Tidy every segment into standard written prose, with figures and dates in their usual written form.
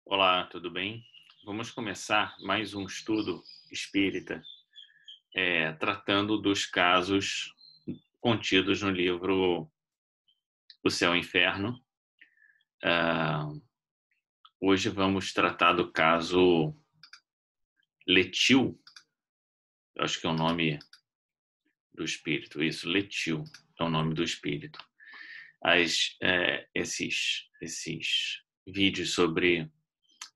Olá, tudo bem? Vamos começar mais um estudo espírita, tratando dos casos contidos no livro O Céu e o Inferno. Ah, Hoje vamos tratar do caso Letil, eu acho que é o nome do espírito, isso, Letil é o nome do espírito. Esses vídeos sobre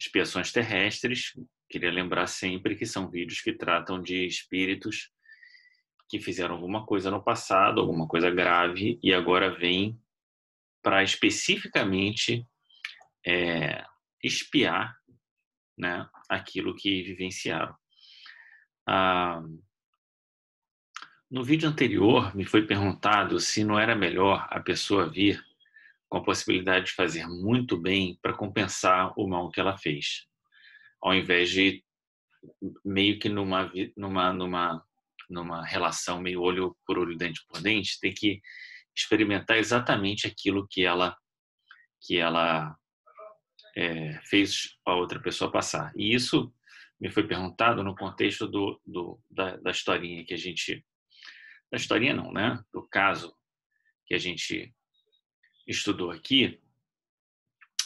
expiações terrestres, queria lembrar sempre que são vídeos que tratam de espíritos que fizeram alguma coisa no passado, alguma coisa grave, e agora vêm para especificamente expiar, né, aquilo que vivenciaram. Ah, no vídeo anterior, me foi perguntado se não era melhor a pessoa vir com a possibilidade de fazer muito bem para compensar o mal que ela fez, ao invés de meio que numa relação meio olho por olho, dente por dente, ter que experimentar exatamente aquilo que ela fez a outra pessoa passar. E isso me foi perguntado no contexto da historinha que a gente... Da historinha não, né? Do caso que a gente estudou aqui,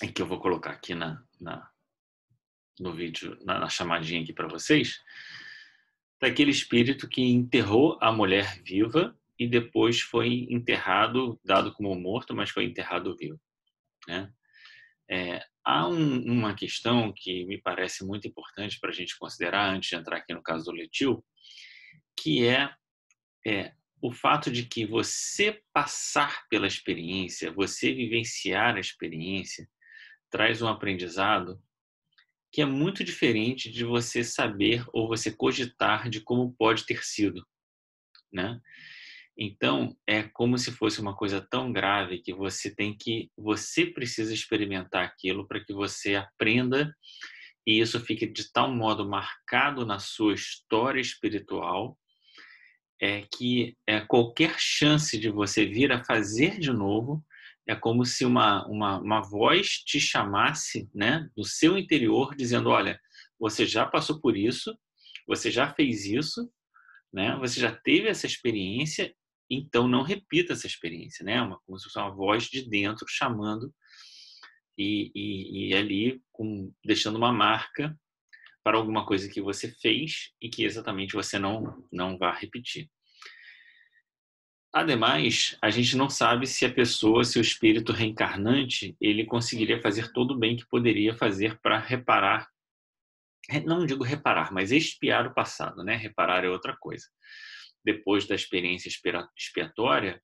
e que eu vou colocar aqui no vídeo, na chamadinha aqui para vocês, daquele espírito que enterrou a mulher viva e depois foi enterrado, dado como morto, mas foi enterrado vivo, né? Há uma questão que me parece muito importante para a gente considerar antes de entrar aqui no caso do Letil, que é o fato de que você passar pela experiência, você vivenciar a experiência, traz um aprendizado que é muito diferente de você saber ou você cogitar de como pode ter sido, né? Então, é como se fosse uma coisa tão grave que você precisa experimentar aquilo para que você aprenda e isso fique de tal modo marcado na sua história espiritual que qualquer chance de você vir a fazer de novo é como se uma voz te chamasse, né, do seu interior, dizendo: olha, você já passou por isso, você já fez isso, né, você já teve essa experiência, então não repita essa experiência, né? Como se fosse uma voz de dentro chamando e ali deixando uma marca para alguma coisa que você fez e que exatamente você não vai repetir. Ademais, a gente não sabe se a pessoa, se o espírito reencarnante, ele conseguiria fazer todo o bem que poderia fazer para reparar, não digo reparar, mas expiar o passado, né? Reparar é outra coisa. Depois da experiência expiatória,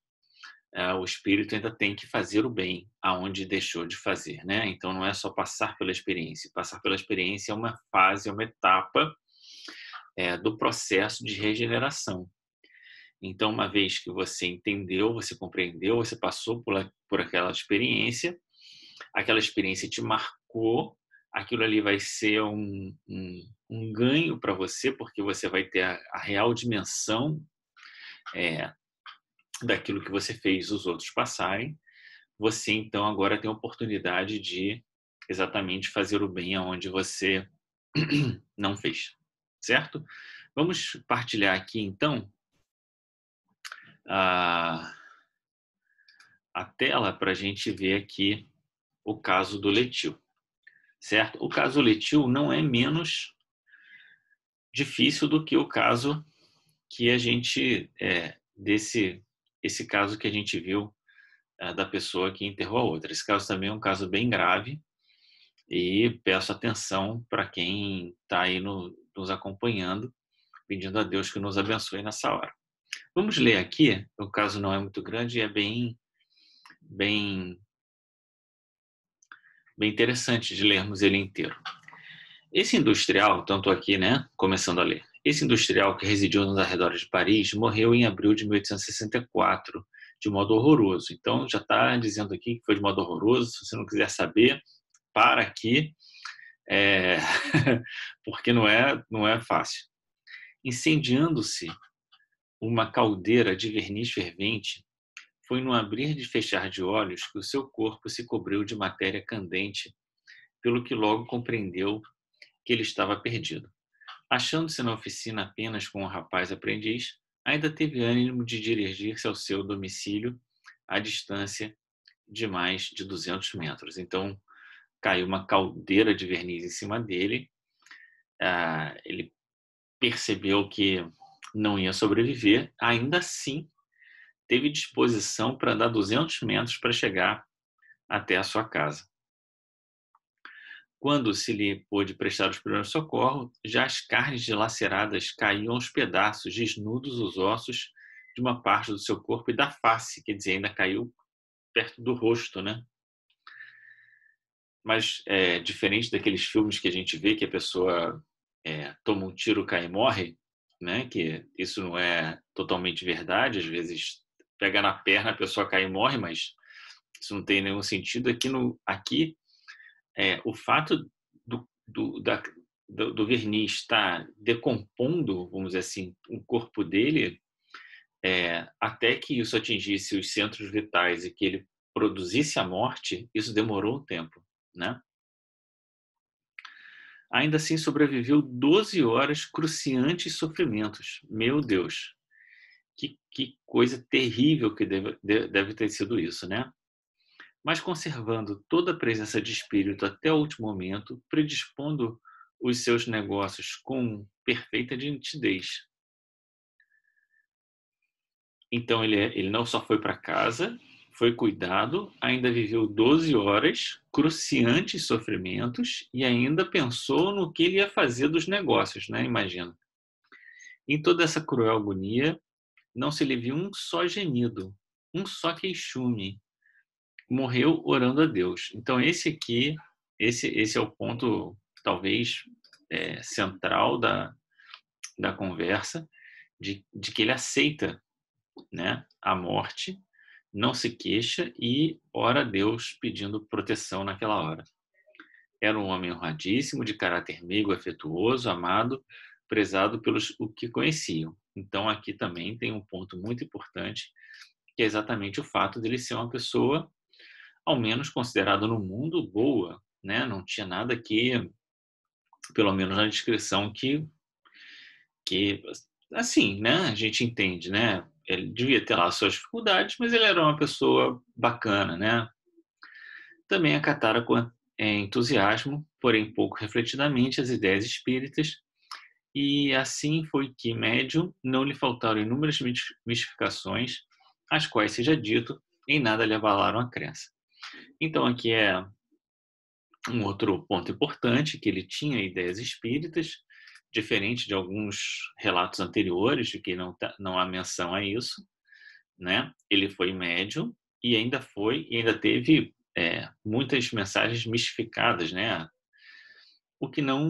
o espírito ainda tem que fazer o bem aonde deixou de fazer, né? Então não é só passar pela experiência. Passar pela experiência é uma fase, é uma etapa do processo de regeneração. Então, uma vez que você entendeu, você compreendeu, você passou por aquela experiência te marcou, aquilo ali vai ser um ganho para você, porque você vai ter a real dimensão daquilo que você fez os outros passarem. Você, então, agora tem a oportunidade de exatamente fazer o bem aonde você não fez, certo? Vamos partilhar aqui, então, a tela para a gente ver aqui o caso do Letil, certo? O caso Letil não é menos difícil do que o caso que a gente, esse caso que a gente viu da pessoa que enterrou a outra. Esse caso também é um caso bem grave e peço atenção para quem está aí nos acompanhando, pedindo a Deus que nos abençoe nessa hora. Vamos ler aqui, o caso não é muito grande e é bem interessante de lermos ele inteiro. Esse industrial, tanto aqui, né, começando a ler, esse industrial que residiu nos arredores de Paris morreu em abril de 1864, de modo horroroso. Então, já está dizendo aqui que foi de modo horroroso. Se você não quiser saber, para aqui, porque não é fácil. Incendiando-se uma caldeira de verniz fervente, foi no abrir e fechar de olhos que o seu corpo se cobriu de matéria candente pelo que logo compreendeu que ele estava perdido. Achando-se na oficina apenas com o rapaz aprendiz, ainda teve ânimo de dirigir-se ao seu domicílio à distância de mais de 200 metros. Então, caiu uma caldeira de verniz em cima dele. Ele percebeu que não ia sobreviver, ainda assim teve disposição para andar 200 metros para chegar até a sua casa. Quando se lhe pôde prestar os primeiros socorros, já as carnes dilaceradas caíam aos pedaços, desnudos os ossos de uma parte do seu corpo e da face, quer dizer, ainda caiu perto do rosto, né? Mas diferente daqueles filmes que a gente vê que a pessoa toma um tiro, cai e morre, né? Que isso não é totalmente verdade, às vezes pega na perna, a pessoa cai e morre, mas isso não tem nenhum sentido. Aqui o fato do verniz estar decompondo, vamos dizer assim, o corpo dele, até que isso atingisse os centros vitais e que ele produzisse a morte, isso demorou um tempo, né? Ainda assim sobreviveu 12 horas cruciantes sofrimentos. Meu Deus, que coisa terrível que deve ter sido isso, né? Mas conservando toda a presença de espírito até o último momento, predispondo os seus negócios com perfeita nitidez. Então ele não só foi para casa, foi cuidado, ainda viveu 12 horas, cruciantes sofrimentos, e ainda pensou no que ele ia fazer dos negócios, né? Imagina. Em toda essa cruel agonia, não se lhe viu um só gemido, um só queixume. Morreu orando a Deus. Então esse é o ponto talvez central da conversa, de que ele aceita, né, a morte, não se queixa e ora a Deus pedindo proteção naquela hora. Era um homem honradíssimo, de caráter meigo, afetuoso, amado, prezado pelos o que conheciam. Então aqui também tem um ponto muito importante, que é exatamente o fato dele ser uma pessoa, ao menos considerada no mundo, boa, né? Não tinha nada que, pelo menos na descrição, que assim, né? A gente entende, né? Ele devia ter lá suas dificuldades, mas ele era uma pessoa bacana, né? Também acatara com entusiasmo, porém pouco refletidamente, as ideias espíritas, e assim foi que, médium, não lhe faltaram inúmeras mistificações, as quais, seja dito, em nada lhe abalaram a crença. Então aqui é um outro ponto importante, que ele tinha ideias espíritas, diferente de alguns relatos anteriores, de que não há menção a isso, né? Ele foi médium e ainda teve muitas mensagens mistificadas, né? O que não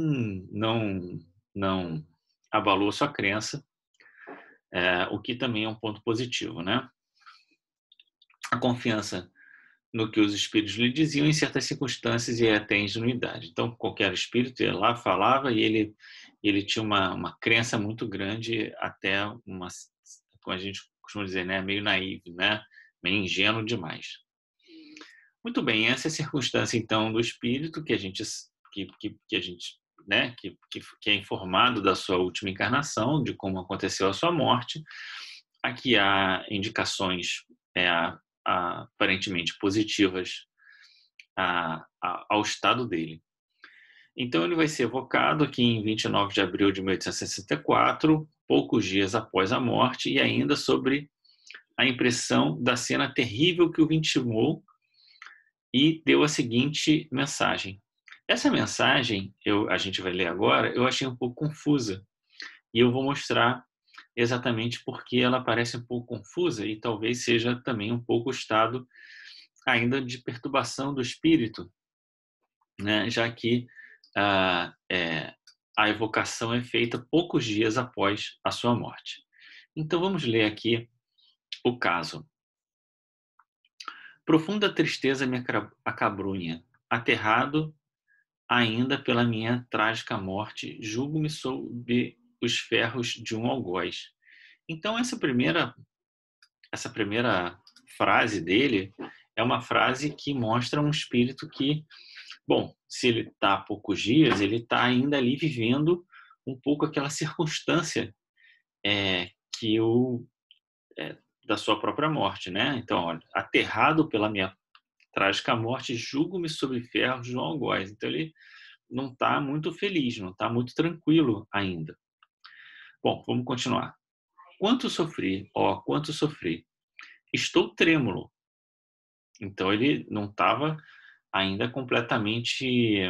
abalou a sua crença, o que também é um ponto positivo, né? A confiança no que os espíritos lhe diziam em certas circunstâncias e até ingenuidade. Então, qualquer espírito ia lá, falava, e ele tinha uma crença muito grande, até como a gente costuma dizer, né, meio naive, né, meio ingênuo demais. Muito bem, essa é a circunstância, então, do espírito que a gente, né, que é informado da sua última encarnação, de como aconteceu a sua morte. Aqui há indicações aparentemente positivas ao estado dele. Então ele vai ser evocado aqui em 29 de abril de 1864, poucos dias após a morte, e ainda sobre a impressão da cena terrível que o vitimou, e deu a seguinte mensagem. Essa mensagem, a gente vai ler agora, eu achei um pouco confusa, e eu vou mostrar exatamente porque ela parece um pouco confusa e talvez seja também um pouco o estado ainda de perturbação do espírito, né? Já que a evocação é feita poucos dias após a sua morte. Então vamos ler aqui o caso. Profunda tristeza me acabrunha, aterrado ainda pela minha trágica morte, julgo-me sob os ferros de um algoz. Então essa primeira frase dele é uma frase que mostra um espírito que Bom, se ele está há poucos dias, ele está ainda ali vivendo um pouco aquela circunstância que da sua própria morte, né? Então, olha, aterrado pela minha trágica morte, julgo-me sobre ferros, João algoz. Então, ele não está muito feliz, não está muito tranquilo ainda. Bom, vamos continuar. Quanto sofri, ó, quanto sofri. Estou trêmulo. Então, ele não estava ainda completamente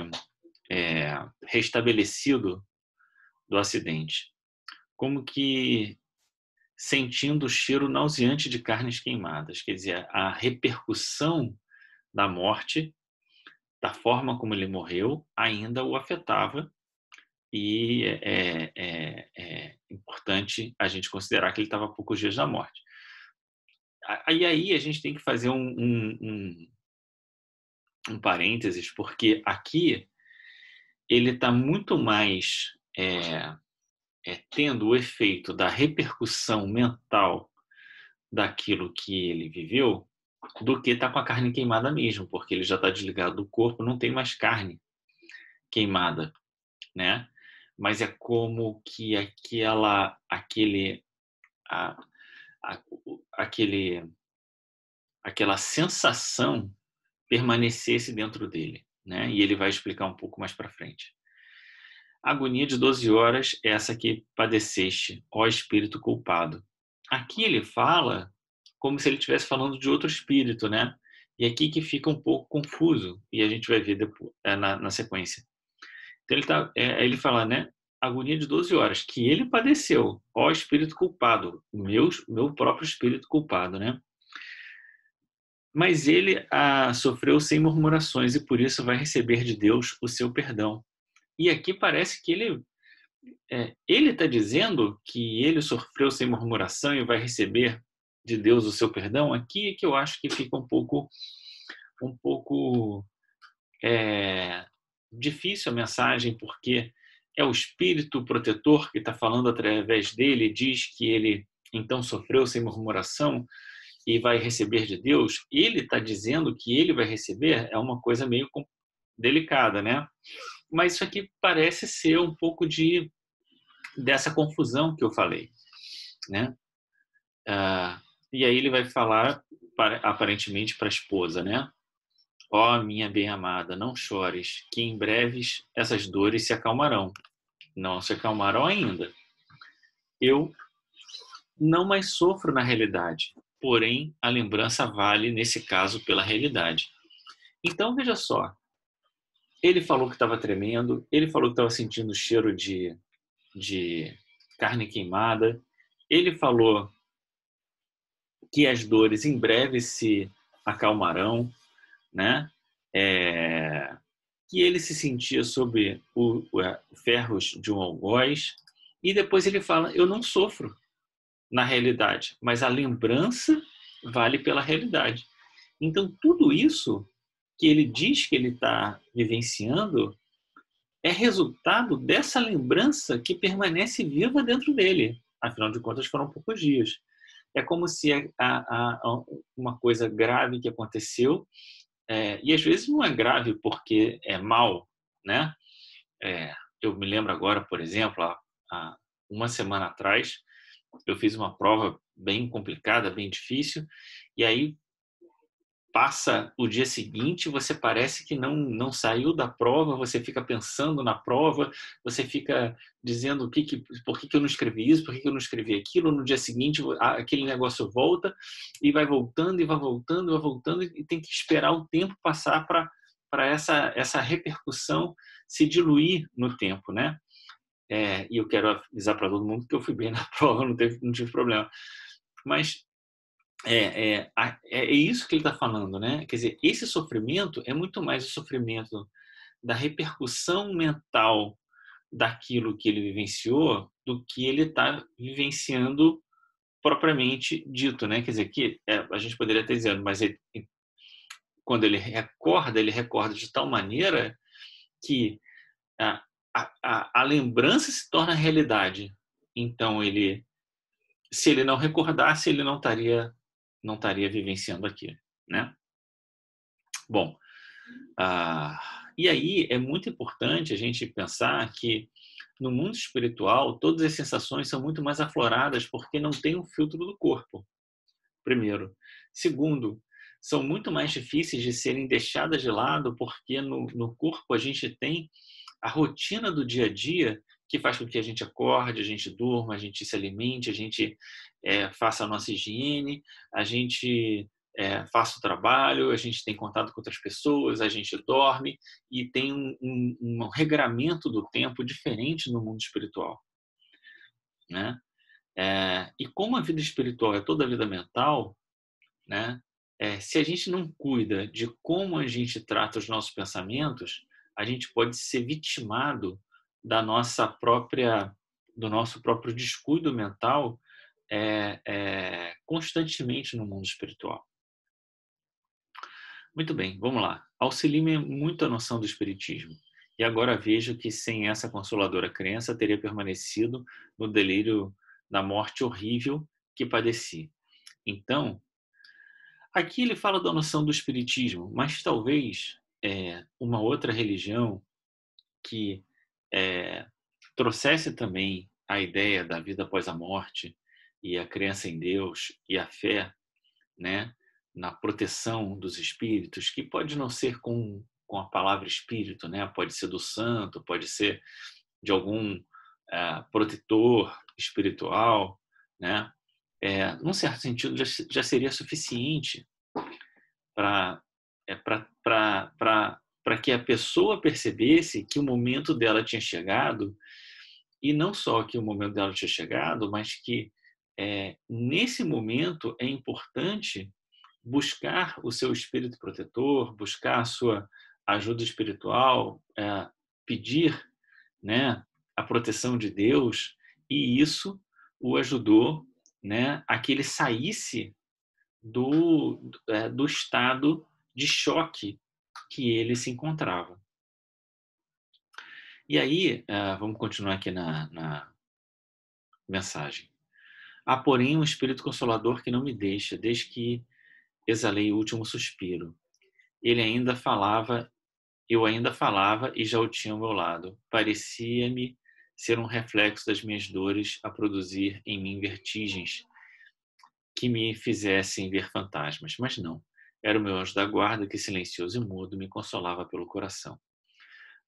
restabelecido do acidente. Como que sentindo o cheiro nauseante de carnes queimadas. Quer dizer, a repercussão da morte, da forma como ele morreu, ainda o afetava, e é importante a gente considerar que ele estava a poucos dias da morte. E aí a gente tem que fazer um parênteses, porque aqui ele está muito mais tendo o efeito da repercussão mental daquilo que ele viveu do que tá com a carne queimada mesmo, porque ele já está desligado do corpo, não tem mais carne queimada, né? Mas é como que a, aquele, aquela sensação permanecesse dentro dele, né? E ele vai explicar um pouco mais para frente. A agonia de 12 horas é essa que padeceste, ó espírito culpado. Aqui ele fala como se ele estivesse falando de outro espírito, né? E aqui que fica um pouco confuso, e a gente vai ver depois, na sequência. Então ele fala, né? Agonia de 12 horas, que ele padeceu, ó espírito culpado, meu próprio espírito culpado, né? Mas ele sofreu sem murmurações e por isso vai receber de Deus o seu perdão. E aqui parece que ele está dizendo que ele sofreu sem murmuração e vai receber de Deus o seu perdão. Aqui é que eu acho que fica um pouco difícil a mensagem, porque é o Espírito protetor que está falando através dele, diz que ele então sofreu sem murmuração e vai receber de Deus. Ele está dizendo que ele vai receber, é uma coisa meio delicada, né? Mas isso aqui parece ser um pouco dessa confusão que eu falei, né? E aí ele vai falar aparentemente para a esposa, né? Ó, minha bem-amada, não chores, que em breves essas dores se acalmarão. Não se acalmarão ainda. Eu não mais sofro na realidade, porém a lembrança vale nesse caso pela realidade. Então veja só, ele falou que estava tremendo, ele falou que estava sentindo o cheiro de carne queimada, ele falou que as dores em breve se acalmarão, né? Que ele se sentia sob ferros de um algoz, e depois ele fala, eu não sofro na realidade, mas a lembrança vale pela realidade. Então, tudo isso que ele diz que ele está vivenciando é resultado dessa lembrança que permanece viva dentro dele. Afinal de contas, foram poucos dias. É como se uma coisa grave que aconteceu, e às vezes não é grave porque é mal, né? Eu me lembro agora, por exemplo, há uma semana atrás, eu fiz uma prova bem complicada, bem difícil, e aí passa o dia seguinte, você parece que não saiu da prova, você fica pensando na prova, você fica dizendo por que eu não escrevi isso, por que eu não escrevi aquilo, no dia seguinte aquele negócio volta e vai voltando e vai voltando e vai voltando, e tem que esperar o tempo passar para essa repercussão se diluir no tempo, né? E eu quero avisar para todo mundo que eu fui bem na prova, não tive problema. Mas é isso que ele está falando, né? Quer dizer, esse sofrimento é muito mais o sofrimento da repercussão mental daquilo que ele vivenciou do que ele está vivenciando propriamente dito, né? Quer dizer, que a gente poderia estar dizendo, mas quando ele recorda de tal maneira que a lembrança se torna realidade. Então, se ele não recordasse, ele não estaria vivenciando aquilo, né? Bom, E aí é muito importante a gente pensar que no mundo espiritual todas as sensações são muito mais afloradas porque não tem um filtro do corpo, primeiro. Segundo, são muito mais difíceis de serem deixadas de lado porque no corpo a gente tem a rotina do dia a dia que faz com que a gente acorde, a gente durma, a gente se alimente, a gente faça a nossa higiene, a gente faça o trabalho, a gente tem contato com outras pessoas, a gente dorme e tem um regramento do tempo diferente no mundo espiritual, né? E como a vida espiritual é toda a vida mental, né? Se a gente não cuida de como a gente trata os nossos pensamentos, a gente pode ser vitimado da nossa própria, do nosso próprio descuido mental constantemente no mundo espiritual. Muito bem, vamos lá. Auxilie-me muito a noção do espiritismo. E agora vejo que sem essa consoladora crença teria permanecido no delírio da morte horrível que padeci. Então, aqui ele fala da noção do espiritismo, mas talvez uma outra religião que trouxesse também a ideia da vida após a morte e a crença em Deus e a fé, né, na proteção dos espíritos, que pode não ser com a palavra espírito, né, pode ser do santo, pode ser de algum protetor espiritual, né, num certo sentido já seria suficiente para que a pessoa percebesse que o momento dela tinha chegado, e não só que o momento dela tinha chegado, mas que nesse momento é importante buscar o seu espírito protetor, buscar a sua ajuda espiritual, pedir, né, a proteção de Deus, e isso o ajudou, né, a que ele saísse do estado de choque que ele se encontrava. E aí, vamos continuar aqui na mensagem. Há, porém, um Espírito Consolador que não me deixa, desde que exalei o último suspiro. Ele ainda falava, eu ainda falava e já o tinha ao meu lado. Parecia-me ser um reflexo das minhas dores a produzir em mim vertigens que me fizessem ver fantasmas, mas não. Era o meu anjo da guarda que, silencioso e mudo, me consolava pelo coração.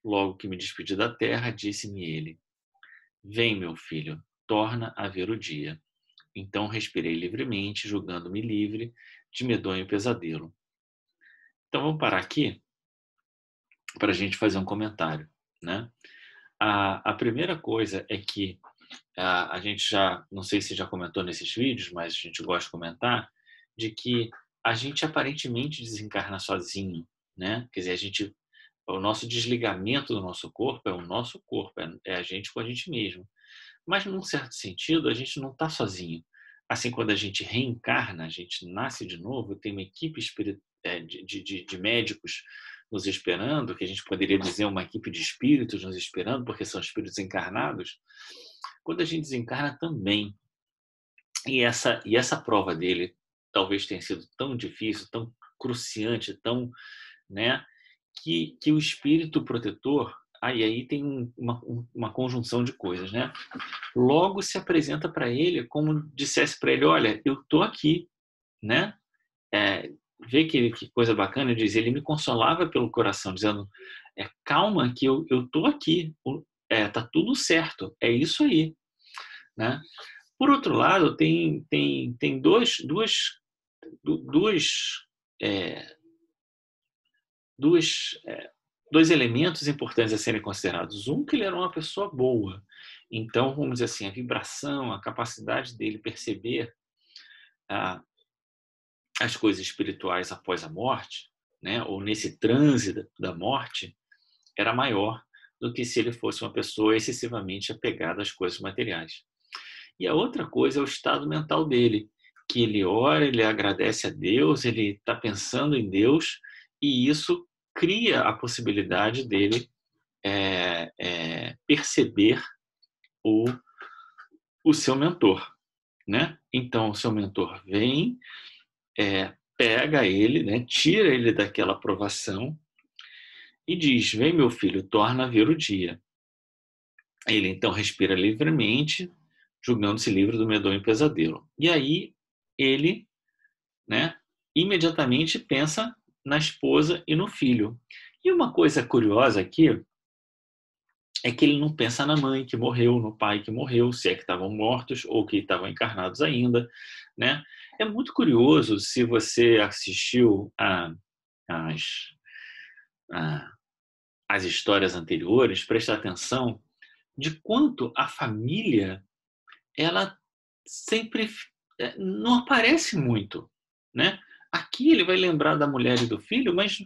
Logo que me despedi da terra, disse-me ele: Vem, meu filho, torna a ver o dia. Então respirei livremente, julgando-me livre de medonho pesadelo. Então vamos parar aqui para a gente fazer um comentário, né? A primeira coisa é que a gente já, não sei se já comentou nesses vídeos, mas a gente gosta de comentar, de que a gente aparentemente desencarna sozinho, né? Quer dizer, o nosso desligamento do nosso corpo é o nosso corpo, é a gente com a gente mesmo. Mas, num certo sentido, a gente não está sozinho. Assim, quando a gente reencarna, a gente nasce de novo, tem uma equipe de médicos nos esperando, que a gente poderia dizer uma equipe de espíritos nos esperando, porque são espíritos encarnados. Quando a gente desencarna também. E essa prova dele talvez tenha sido tão difícil, tão cruciante, tão, né, que o espírito protetor, aí tem uma conjunção de coisas, né? Logo se apresenta para ele como dissesse para ele: olha, eu tô aqui, né? Vê que coisa bacana, ele me consolava pelo coração, dizendo: calma, que eu tô aqui, tá tudo certo, é isso aí, né? Por outro lado, tem é, dois elementos importantes a serem considerados. Um, que ele era uma pessoa boa. Então, vamos dizer assim, a vibração, a capacidade dele perceber as coisas espirituais após a morte, né, ou nesse transe da morte, era maior do que se ele fosse uma pessoa excessivamente apegada às coisas materiais. E a outra coisa é o estado mental dele, que ele ora, ele agradece a Deus, ele está pensando em Deus, e isso cria a possibilidade dele perceber o seu mentor, né? Então, o seu mentor vem, pega ele, né? Tira ele daquela provação e diz: vem, meu filho, torna a ver o dia. Ele então respira livremente, julgando-se livre do medonho pesadelo. E aí ele, né, imediatamente pensa na esposa e no filho. E uma coisa curiosa aqui é que ele não pensa na mãe que morreu, no pai que morreu, se é que estavam mortos ou que estavam encarnados ainda, né? É muito curioso, se você assistiu as, a, as histórias anteriores, prestar atenção de quanto a família, ela sempre não aparece muito, né? Aqui ele vai lembrar da mulher e do filho, mas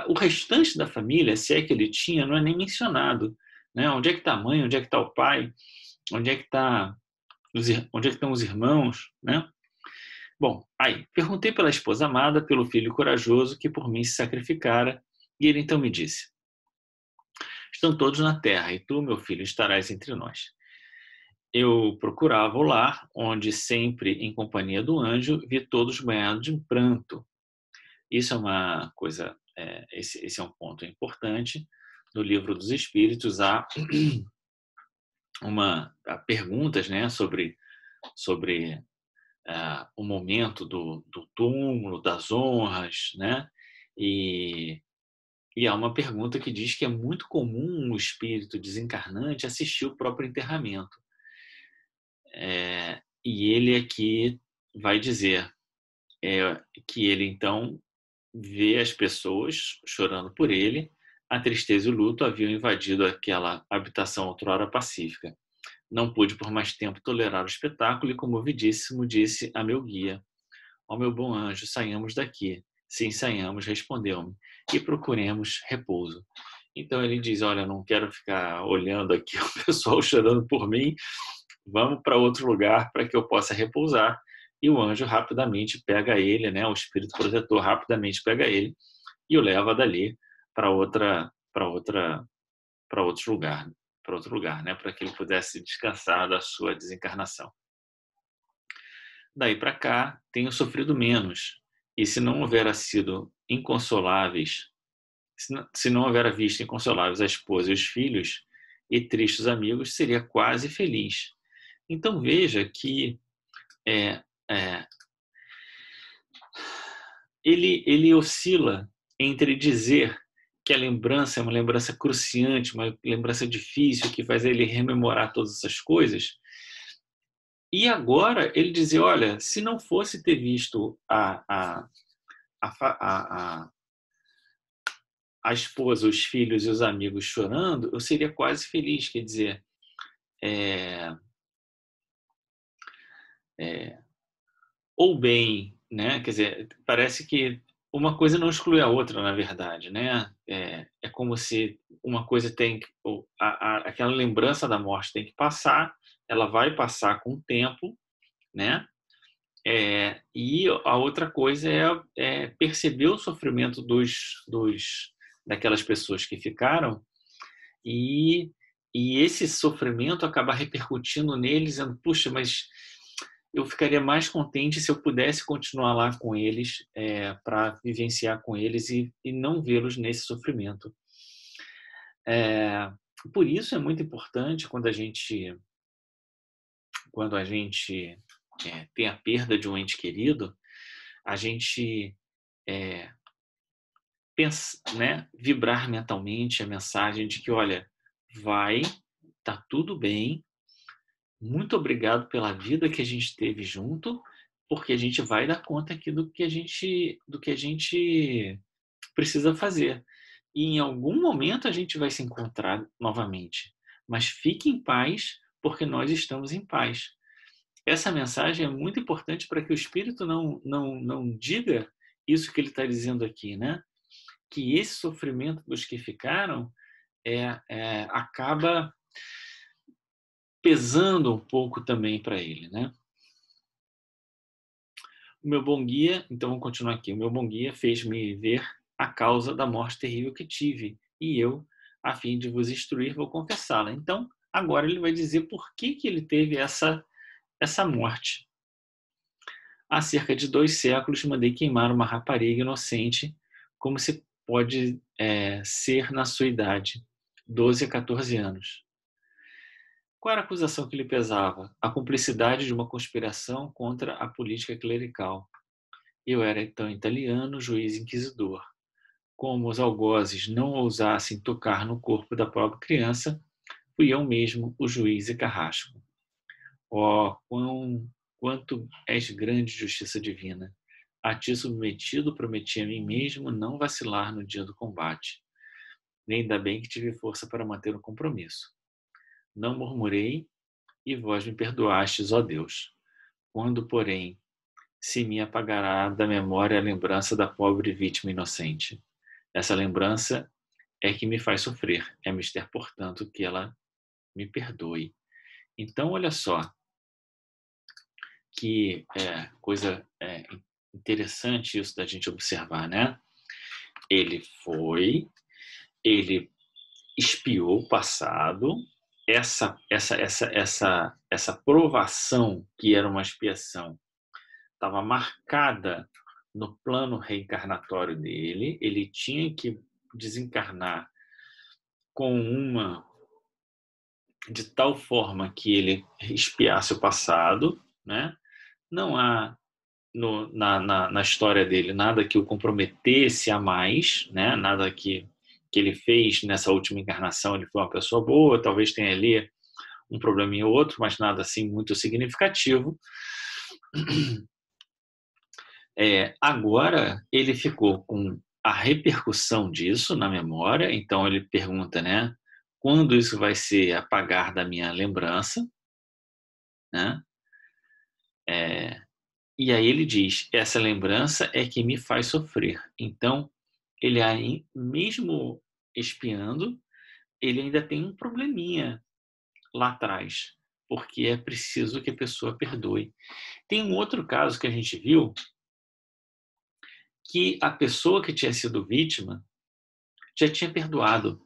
o restante da família, se é que ele tinha, não é nem mencionado, né? Onde é que está a mãe? Onde é que está o pai? Onde é que onde é que estão os irmãos, né? Bom, aí perguntei pela esposa amada, pelo filho corajoso que por mim se sacrificara, e ele então me disse: estão todos na terra, e tu, meu filho, estarás entre nós. Eu procurava o lar, onde sempre em companhia do anjo vi todos banhados de pranto. Isso é uma coisa, esse é um ponto importante. No livro dos Espíritos há há perguntas, né, sobre o momento do túmulo, das honras, né, e, e há uma pergunta que diz que é muito comum o espírito desencarnante assistir o próprio enterramento. E ele aqui vai dizer que ele então vê as pessoas chorando por ele, a tristeza e o luto haviam invadido aquela habitação outrora pacífica. Não pude por mais tempo tolerar o espetáculo e, comovidíssimo, disse a meu guia: ó meu bom anjo, saiamos daqui. Sim, saiamos, respondeu-me, e procuremos repouso. Então ele diz: olha, não quero ficar olhando aqui o pessoal chorando por mim, vamos para outro lugar para que eu possa repousar. E o anjo rapidamente pega ele, né? O espírito protetor rapidamente pega ele e o leva dali para outro lugar, né? Para que ele pudesse descansar da sua desencarnação. Daí para cá, tenho sofrido menos. E se não houvera sido inconsoláveis, se não houvera visto inconsoláveis a esposa e os filhos e tristes amigos, seria quase feliz. Então veja que é, é, ele oscila entre dizer que a lembrança é uma lembrança cruciante, uma lembrança difícil, que faz ele rememorar todas essas coisas, e agora ele dizer: olha, se não fosse ter visto a esposa, os filhos e os amigos chorando, eu seria quase feliz. Quer dizer, é, ou bem, né? Quer dizer, parece que uma coisa não exclui a outra, na verdade, né? É como se uma coisa aquela lembrança da morte tem que passar, ela vai passar com o tempo, né? E a outra coisa é perceber o sofrimento daquelas pessoas que ficaram e, e esse sofrimento acaba repercutindo neles, dizendo: puxa, mas eu ficaria mais contente se eu pudesse continuar lá com eles, para vivenciar com eles e não vê-los nesse sofrimento. Por isso é muito importante quando a gente tem a perda de um ente querido, a gente né, vibrar mentalmente a mensagem de que, olha, tá tudo bem, muito obrigado pela vida que a gente teve junto, porque a gente vai dar conta aqui do que a gente precisa fazer. E em algum momento a gente vai se encontrar novamente. Mas fique em paz, porque nós estamos em paz. Essa mensagem é muito importante para que o espírito não diga isso que ele está dizendo aqui, né? Que esse sofrimento dos que ficaram acaba pesando um pouco também para ele, né? O meu bom guia, então vamos continuar aqui. O meu bom guia fez-me ver a causa da morte terrível que tive, e eu, a fim de vos instruir, vou confessá-la. Então, agora ele vai dizer por que ele teve essa morte. Há cerca de 2 séculos mandei queimar uma rapariga inocente, como se pode ser na sua idade, 12 a 14 anos. Qual era a acusação que lhe pesava? A cumplicidade de uma conspiração contra a política clerical. Eu era então italiano, juiz inquisidor. Como os algozes não ousassem tocar no corpo da pobre criança, fui eu mesmo o juiz e carrasco. Ó, quanto és grande justiça divina! A ti submetido, prometi a mim mesmo não vacilar no dia do combate. Nem ainda bem que tive força para manter o compromisso. Não murmurei, e vós me perdoastes, ó Deus. Quando, porém, se me apagará da memória a lembrança da pobre vítima inocente? Essa lembrança é que me faz sofrer. É mister, portanto, que ela me perdoe. Então, olha só, que coisa interessante isso da gente observar, né? Ele espiou o passado, essa provação que era uma expiação estava marcada no plano reencarnatório dele, ele tinha que desencarnar de tal forma que ele expiasse o passado, né? Não há na história dele nada que o comprometesse a mais, né? Nada que ele fez nessa última encarnação. Ele foi uma pessoa boa, talvez tenha ali um probleminha ou outro, mas nada assim muito significativo. Agora ele ficou com a repercussão disso na memória, então ele pergunta, né? Quando isso vai ser apagar da minha lembrança, né? E aí ele diz, essa lembrança é que me faz sofrer. Então, ele aí, mesmo espiando, ele ainda tem um probleminha lá atrás, porque é preciso que a pessoa perdoe. Tem um outro caso que a gente viu, que a pessoa que tinha sido vítima já tinha perdoado.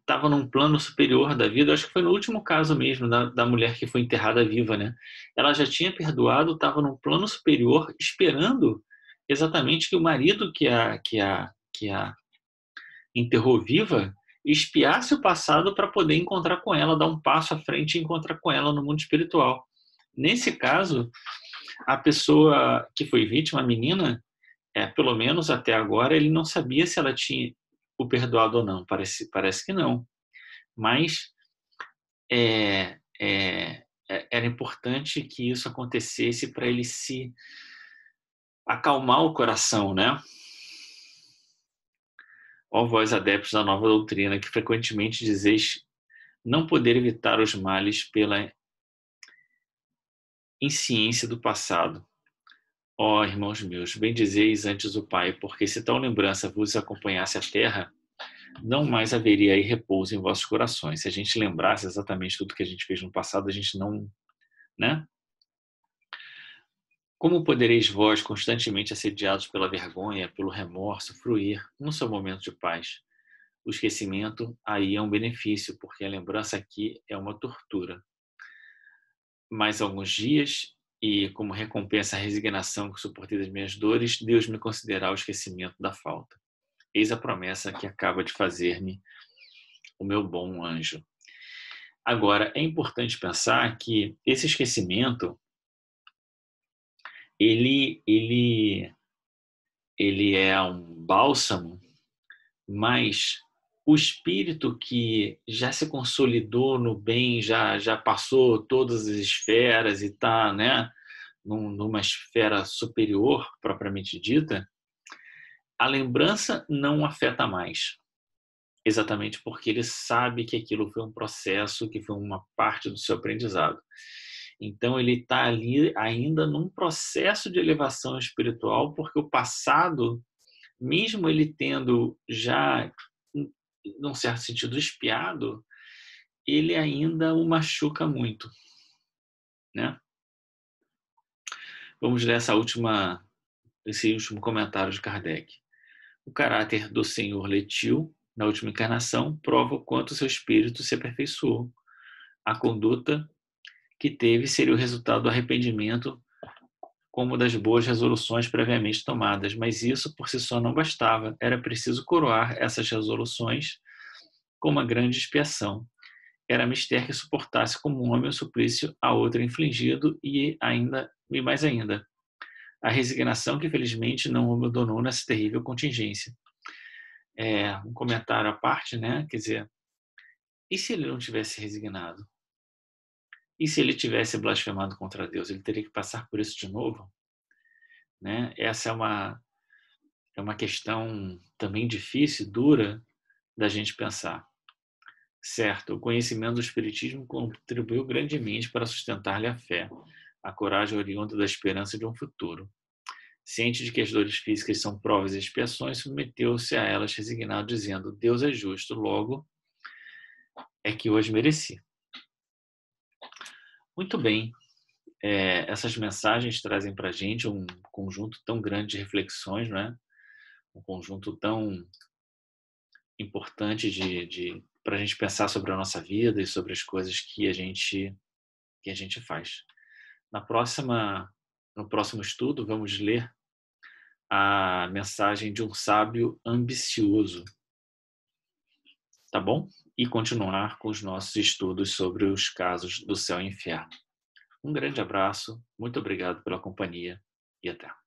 Estava num plano superior da vida, acho que foi no último caso mesmo, da mulher que foi enterrada viva, né? Ela já tinha perdoado, estava num plano superior, esperando exatamente que o marido que a enterrou viva espiasse o passado para poder encontrar com ela, dar um passo à frente e encontrar com ela no mundo espiritual. Nesse caso, a pessoa que foi vítima, a menina, pelo menos até agora, ele não sabia se ela tinha o perdoado ou não. Parece que não. Mas era importante que isso acontecesse para ele se acalmar o coração, né? Ó vós adeptos da nova doutrina, que frequentemente dizeis não poder evitar os males pela insciência do passado. Ó irmãos meus, bendizeis antes o Pai, porque se tal lembrança vos acompanhasse a terra, não mais haveria aí repouso em vossos corações. Se a gente lembrasse exatamente tudo que a gente fez no passado, a gente não, né? Como podereis vós, constantemente assediados pela vergonha, pelo remorso, fruir no seu momento de paz? O esquecimento aí é um benefício, porque a lembrança aqui é uma tortura. Mais alguns dias, e como recompensa a resignação que suportei das minhas dores, Deus me concederá o esquecimento da falta. Eis a promessa que acaba de fazer-me o meu bom anjo. Agora, é importante pensar que esse esquecimento, ele é um bálsamo, mas o espírito que já se consolidou no bem, já passou todas as esferas e está, né, numa esfera superior, propriamente dita, a lembrança não afeta mais. Exatamente porque ele sabe que aquilo foi um processo, que foi uma parte do seu aprendizado. Então ele está ali ainda num processo de elevação espiritual, porque o passado, mesmo ele tendo já, num certo sentido, expiado, ele ainda o machuca muito, né? Vamos ler esse último comentário de Kardec. O caráter do Senhor Letil, na última encarnação, prova o quanto seu espírito se aperfeiçoou. A conduta que teve seria o resultado do arrependimento como das boas resoluções previamente tomadas, mas isso por si só não bastava. Era preciso coroar essas resoluções com uma grande expiação. Era mister que suportasse como um homem o suplício a outro infligido e mais ainda, a resignação que felizmente não o abandonou nessa terrível contingência. Um comentário à parte, né? Quer dizer, e se ele não tivesse resignado? E se ele tivesse blasfemado contra Deus? Ele teria que passar por isso de novo? Né? Essa é uma questão também difícil, dura, da gente pensar. Certo, o conhecimento do Espiritismo contribuiu grandemente para sustentar-lhe a fé, a coragem oriunda da esperança de um futuro. Ciente de que as dores físicas são provas e expiações, submeteu-se a elas resignado, dizendo: Deus é justo, logo é que hoje mereci. Muito bem, essas mensagens trazem para a gente um conjunto tão grande de reflexões, né? Um conjunto tão importante para a gente pensar sobre a nossa vida e sobre as coisas que a gente faz. No próximo estudo, vamos ler a mensagem de um sábio ambicioso, tá bom? E continuar com os nossos estudos sobre os casos do céu e inferno. Um grande abraço, muito obrigado pela companhia e até.